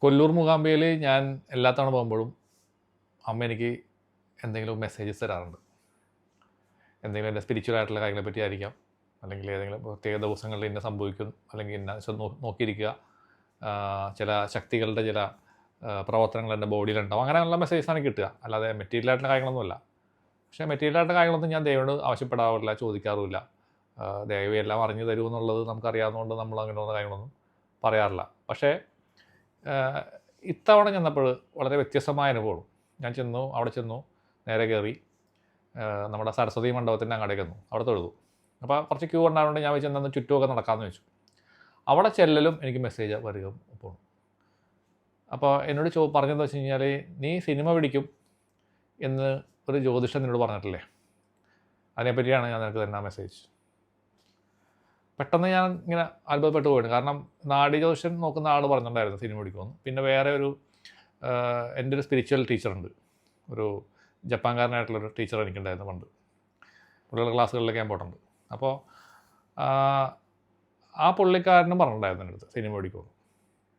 കൊല്ലൂർ മൂകാംബികയിൽ ഞാൻ എല്ലാ തവണ പോകുമ്പോഴും അമ്മ എനിക്ക് എന്തെങ്കിലും മെസ്സേജസ് തരാറുണ്ട്. എന്തെങ്കിലും എൻ്റെ സ്പിരിച്വൽ ആയിട്ടുള്ള കാര്യങ്ങളെ പറ്റി ആയിരിക്കാം, അല്ലെങ്കിൽ ഏതെങ്കിലും പ്രത്യേക ദിവസങ്ങളിൽ ഇന്ന സംഭവിക്കും, അല്ലെങ്കിൽ ഇന്ന നോക്കിയിരിക്കുക, ചില ശക്തികളുടെ ചില പ്രവർത്തനങ്ങൾ എൻ്റെ ബോഡിയിലുണ്ടാവും, അങ്ങനെയുള്ള മെസ്സേജസാണ് കിട്ടുക. അല്ലാതെ മെറ്റീരിയൽ ആയിട്ടുള്ള കാര്യങ്ങളൊന്നുമില്ല. പക്ഷേ മെറ്റീരിയൽ ആയിട്ടുള്ള കാര്യങ്ങളൊന്നും ഞാൻ ദൈവനോട് ആവശ്യപ്പെടാറില്ല, ചോദിക്കാറുമില്ല. ദൈവം എല്ലാം അറിഞ്ഞു തരുമെന്നുള്ളത് നമുക്കറിയാവുന്നതുകൊണ്ട് നമ്മൾ അങ്ങനെയുള്ള കാര്യങ്ങളൊന്നും പറയാറില്ല. പക്ഷേ ഇത്തവണ ചെന്നപ്പോൾ വളരെ വ്യത്യസ്തമായ അനുഭവം. ഞാൻ അവിടെ ചെന്നു, നേരെ കയറി നമ്മുടെ സരസ്വതി മണ്ഡപത്തിൻ്റെ അങ്ങോട്ടേക്ക് ചെന്നു, അവിടെ തൊഴുതു. അപ്പോൾ കുറച്ച് ക്യൂ ഉണ്ടായതുകൊണ്ട് ഞാൻ ചെന്നു ചുറ്റുമൊക്കെ നടക്കാമെന്ന് വെച്ചു. അവിടെ ചെല്ലലും എനിക്ക് മെസ്സേജ് വരിക പോകണം. അപ്പോൾ എന്നോട് പറഞ്ഞതെന്ന് വെച്ച് കഴിഞ്ഞാൽ, നീ സിനിമ പിടിക്കും എന്ന് ഒരു ജ്യോതിഷൻ എന്നോട് പറഞ്ഞിട്ടില്ലേ, അതിനെപ്പറ്റിയാണ് ഞാൻ നിനക്ക് തരുന്ന മെസ്സേജ്. പെട്ടെന്ന് ഞാൻ ഇങ്ങനെ അത്ഭുതപ്പെട്ടു പോയിരുന്നു. കാരണം നാഡി ജ്യോതിഷൻ നോക്കുന്ന ആൾ പറഞ്ഞിട്ടുണ്ടായിരുന്നു സിനിമ പിടിക്കുമെന്ന്. പിന്നെ വേറെ എൻ്റെ ഒരു സ്പിരിച്വൽ ടീച്ചറുണ്ട്, ഒരു ജപ്പാൻകാരനായിട്ടുള്ളൊരു ടീച്ചർ എനിക്കുണ്ടായിരുന്നു പണ്ട്. പുള്ളിയുടെ ക്ലാസ്സുകളിലൊക്കെ ഞാൻ പോയിട്ടുണ്ട്. അപ്പോൾ ആ പുള്ളിക്കാരനും പറഞ്ഞിട്ടുണ്ടായിരുന്നു എൻ്റെ അടുത്ത് സിനിമ പിടിക്കുമെന്ന്.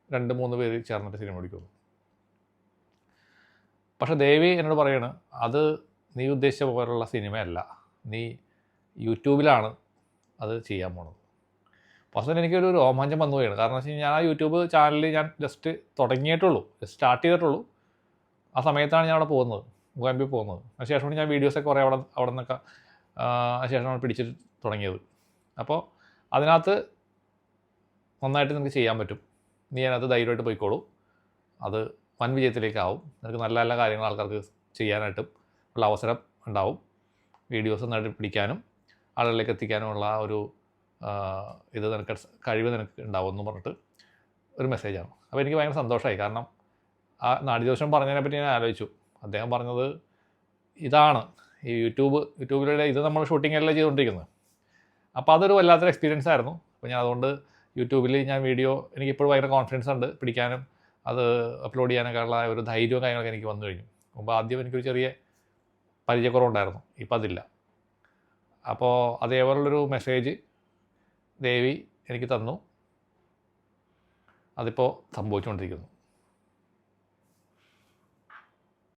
2-3 പേര് ചേർന്നിട്ട് സിനിമ പിടിക്കുമെന്ന്. പക്ഷേ ദേവി എന്നോട് പറയാണ്, അത് നീ ഉദ്ദേശിച്ച പോലുള്ള സിനിമയല്ല, നീ യൂട്യൂബിലാണ് അത് ചെയ്യാൻ പോണത്. ഫസ്റ്റ് എനിക്കൊരു രോമാഞ്ചം വന്നു പോയാണ്. കാരണം വെച്ച് കഴിഞ്ഞാൽ ഞാൻ ആ യൂട്യൂബ് ചാനലിൽ ഞാൻ ജസ്റ്റ് തുടങ്ങിയിട്ടുള്ളൂ, ജസ്റ്റ് സ്റ്റാർട്ട് ചെയ്തിട്ടുള്ളൂ. ആ സമയത്താണ് ഞാൻ അവിടെ പോകുന്നത്, മൂകാംബിക പോകുന്നത്. അതിനുശേഷമാണ് ഞാൻ വീഡിയോസൊക്കെ കുറേ അവിടെ നിന്നൊക്കെ അതിനുശേഷമാണ് പിടിച്ചിട്ട് തുടങ്ങിയത്. അപ്പോൾ അതിനകത്ത് നന്നായിട്ട് നിനക്ക് ചെയ്യാൻ പറ്റും, നീ അതിനകത്ത് ധൈര്യമായിട്ട് പോയിക്കോളൂ, അത് വൻ വിജയത്തിലേക്കാവും, നിനക്ക് നല്ല നല്ല കാര്യങ്ങൾ ആൾക്കാർക്ക് ചെയ്യാനായിട്ടും ഉള്ള അവസരം ഉണ്ടാവും, വീഡിയോസ് നന്നായിട്ട് പിടിക്കാനും ആളുകളിലേക്ക് എത്തിക്കാനുമുള്ള ഒരു ഇത് നിനക്ക് കഴിവ് നിനക്ക് ഉണ്ടാവും എന്ന് പറഞ്ഞിട്ട് ഒരു മെസ്സേജാണ്. അപ്പോൾ എനിക്ക് ഭയങ്കര സന്തോഷമായി. കാരണം ആ നാഡീജ്യോതിഷം പറഞ്ഞതിനെപ്പറ്റി ഞാൻ ആലോചിച്ചു. അദ്ദേഹം പറഞ്ഞത് ഇതാണ്, ഈ യൂട്യൂബിലൂടെ ഇത് നമ്മൾ ഷൂട്ടിങ്ങല്ലേ ചെയ്തുകൊണ്ടിരിക്കുന്നത്. അപ്പോൾ അതൊരു വല്ലാത്തൊരു എക്സ്പീരിയൻസ് ആയിരുന്നു. അപ്പോൾ ഞാൻ അതുകൊണ്ട് യൂട്യൂബിൽ ഞാൻ വീഡിയോ, എനിക്കിപ്പോൾ ഭയങ്കര കോൺഫിഡൻസ് ഉണ്ട്, പിടിക്കാനും അത് അപ്ലോഡ് ചെയ്യാനൊക്കെ ഉള്ള ഒരു ധൈര്യവും കാര്യങ്ങളൊക്കെ എനിക്ക് വന്നു കഴിഞ്ഞു. മുമ്പ് ആദ്യം എനിക്കൊരു ചെറിയ പരിചയക്കുറവുണ്ടായിരുന്നു, ഇപ്പോൾ അതില്ല. അപ്പോൾ അതേപോലുള്ളൊരു മെസ്സേജ് ദേവി എനിക്ക് തന്നു, അതിപ്പോൾ സംഭവിച്ചുകൊണ്ടിരിക്കുന്നു.